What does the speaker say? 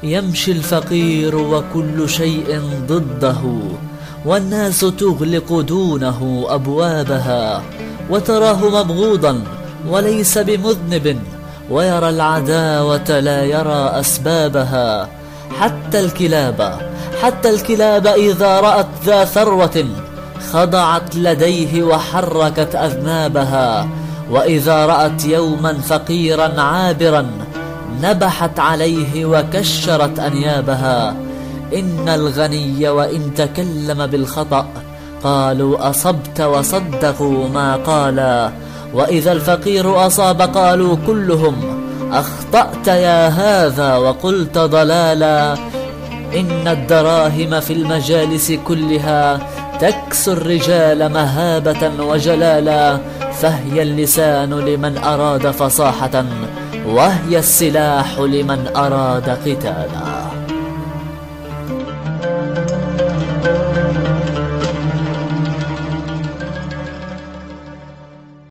يمشي الفقير وكل شيء ضده، والناس تغلق دونه أبوابها، وتراه مبغوضا وليس بمذنب، ويرى العداوة لا يرى أسبابها. حتى الكلاب إذا رأت ذا ثروة خضعت لديه وحركت أذنابها، وإذا رأت يوما فقيرا عابرا نبحت عليه وكشرت أنيابها. إن الغني وإن تكلم بالخطأ قالوا أصبت وصدقوا ما قالا، وإذا الفقير أصاب قالوا كلهم أخطأت يا هذا وقلت ضلالا. إن الدراهم في المجالس كلها تكسو الرجال مهابة وجلالا، فهي اللسان لمن أراد فصاحة، وهي السلاح لمن أراد قتالا.